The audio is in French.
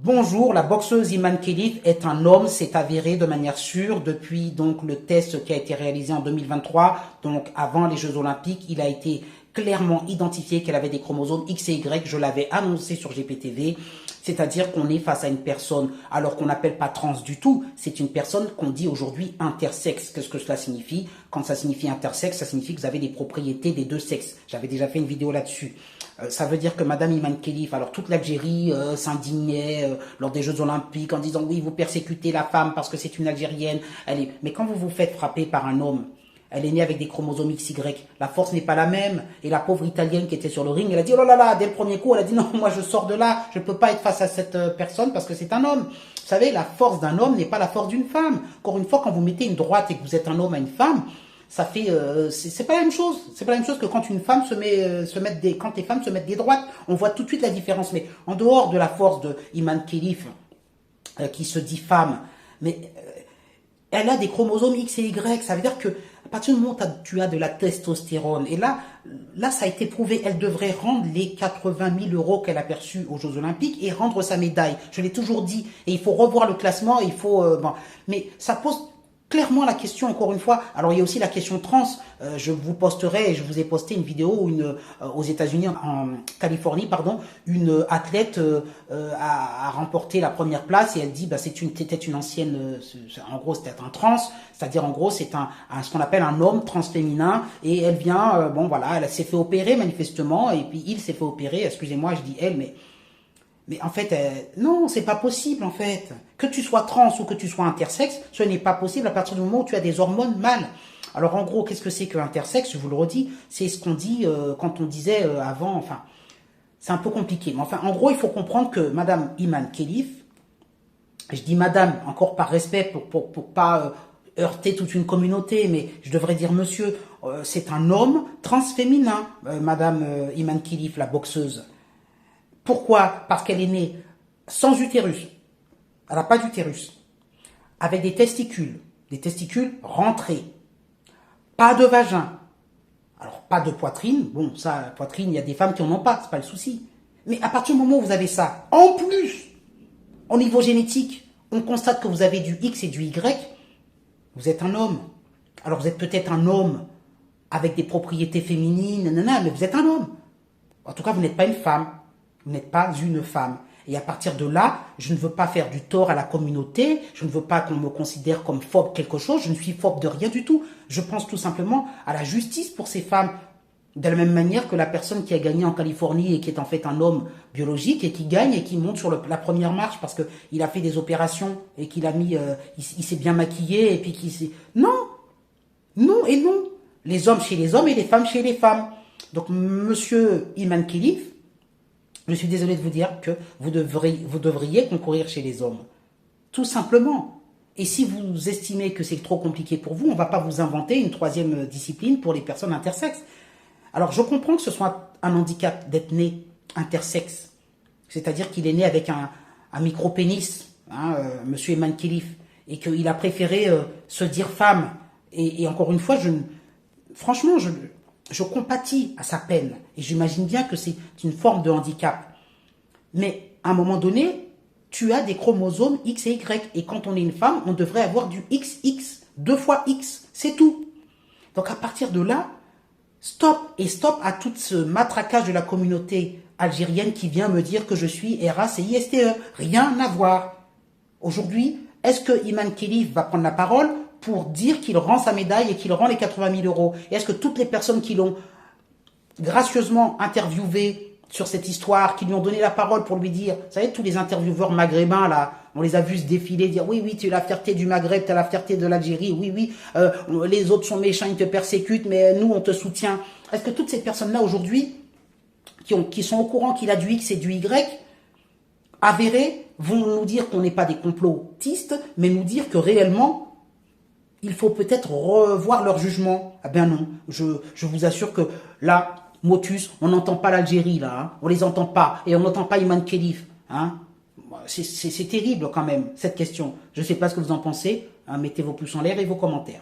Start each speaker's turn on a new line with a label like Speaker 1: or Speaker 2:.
Speaker 1: Bonjour, la boxeuse Iman Khelif est un homme, c'est avéré de manière sûre depuis donc le test qui a été réalisé en 2023, donc avant les Jeux Olympiques, il a été clairement identifié qu'elle avait des chromosomes X et Y, je l'avais annoncé sur GPTV, c'est-à-dire qu'on est face à une personne, alors qu'on n'appelle pas trans du tout, c'est une personne qu'on dit aujourd'hui intersexe. Qu'est-ce que cela signifie? Quand ça signifie intersexe, ça signifie que vous avez des propriétés des deux sexes. J'avais déjà fait une vidéo là-dessus. Ça veut dire que Madame Iman Khelif, alors toute l'Algérie s'indignait lors des Jeux Olympiques en disant oui, vous persécutez la femme parce que c'est une Algérienne. Mais quand vous vous faites frapper par un homme, elle est née avec des chromosomes XY. La force n'est pas la même. Et la pauvre Italienne qui était sur le ring, elle a dit, oh là là, dès le premier coup, elle a dit, non, moi je sors de là. Je ne peux pas être face à cette personne parce que c'est un homme. Vous savez, la force d'un homme n'est pas la force d'une femme. Encore une fois, quand vous mettez une droite et que vous êtes un homme à une femme, ça fait, c'est pas la même chose. C'est pas la même chose que quand une femme quand les femmes se mettent des droites. On voit tout de suite la différence. Mais en dehors de la force de Iman Khelif, qui se dit femme, mais elle a des chromosomes X et Y. Ça veut dire que à partir du moment où tu as de la testostérone, et là, ça a été prouvé, elle devrait rendre les 80 000 euros qu'elle a perçus aux Jeux Olympiques et rendre sa médaille. Je l'ai toujours dit. Et il faut revoir le classement. Il faut, mais ça pose clairement la question, encore une fois. Alors il y a aussi la question trans. Je vous posterai, je vous ai posté une vidéo où aux États-Unis, en Californie, pardon, une athlète a remporté la première place et elle dit, bah c'était une ancienne, en gros c'était un trans, c'est-à-dire en gros c'est ce qu'on appelle un homme transféminin et elle vient, bon voilà, elle s'est fait opérer manifestement et puis il s'est fait opérer. Excusez-moi, je dis elle, mais en fait, non, c'est pas possible en fait. Que tu sois trans ou que tu sois intersexe, ce n'est pas possible à partir du moment où tu as des hormones mâles. Alors en gros, qu'est-ce que c'est que intersexe? Je vous le redis, c'est ce qu'on dit quand on disait avant, enfin, c'est un peu compliqué. Mais enfin, en gros, il faut comprendre que Madame Iman Khelif, je dis Madame encore par respect pour pas heurter toute une communauté, mais je devrais dire Monsieur, c'est un homme transféminin, Madame Iman Khelif, la boxeuse. Pourquoi? Parce qu'elle est née sans utérus. Elle n'a pas d'utérus. Avec des testicules rentrés. Pas de vagin. Alors, pas de poitrine. Bon, ça, la poitrine, il y a des femmes qui n'en ont pas, c'est pas le souci. Mais à partir du moment où vous avez ça, en plus, au niveau génétique, on constate que vous avez du X et du Y, vous êtes un homme. Alors, vous êtes peut-être un homme avec des propriétés féminines, nanana, mais vous êtes un homme. En tout cas, vous n'êtes pas une femme. Vous n'êtes pas une femme. Et à partir de là, je ne veux pas faire du tort à la communauté, je ne veux pas qu'on me considère comme phobe quelque chose, je ne suis phobe de rien du tout. Je pense tout simplement à la justice pour ces femmes. De la même manière que la personne qui a gagné en Californie et qui est en fait un homme biologique et qui gagne et qui monte sur la première marche parce qu'il a fait des opérations et qu'il a mis, il s'est bien maquillé et puis qu'il s'est... Non, non et non. Les hommes chez les hommes et les femmes chez les femmes. Donc, monsieur Iman Khelif, je suis désolé de vous dire que vous devriez concourir chez les hommes. Tout simplement. Et si vous estimez que c'est trop compliqué pour vous, on ne va pas vous inventer une troisième discipline pour les personnes intersexes. Alors, je comprends que ce soit un handicap d'être né intersexe. C'est-à-dire qu'il est né avec un micro-pénis, monsieur Iman Khelif, et qu'il a préféré se dire femme. Et encore une fois, franchement, je compatis à sa peine et j'imagine bien que c'est une forme de handicap. Mais à un moment donné, tu as des chromosomes X et Y. Et quand on est une femme, on devrait avoir du XX, 2 fois X. C'est tout. Donc à partir de là, stop. Et stop à tout ce matraquage de la communauté algérienne qui vient me dire que je suis RACISTE. Rien à voir. Aujourd'hui, est-ce que Iman Khelif va prendre la parole pour dire qu'il rend sa médaille et qu'il rend les 80 000 euros? Et est-ce que toutes les personnes qui l'ont gracieusement interviewé sur cette histoire, qui lui ont donné la parole pour lui dire, vous savez, tous les intervieweurs maghrébins, là, on les a vus se défiler, dire, oui, oui, tu es la fierté du Maghreb, tu es la fierté de l'Algérie, oui, oui, les autres sont méchants, ils te persécutent, mais nous, on te soutient. Est-ce que toutes ces personnes-là, aujourd'hui, qui sont au courant qu'il a du X et du Y, avérés, vont nous dire qu'on n'est pas des complotistes, mais nous dire que réellement, il faut peut-être revoir leur jugement. Ah ben non, je vous assure que là, Motus, on n'entend pas l'Algérie là, hein, on les entend pas, et on n'entend pas Iman Khelif. Hein. C'est terrible quand même, cette question. Je ne sais pas ce que vous en pensez, hein, mettez vos pouces en l'air et vos commentaires.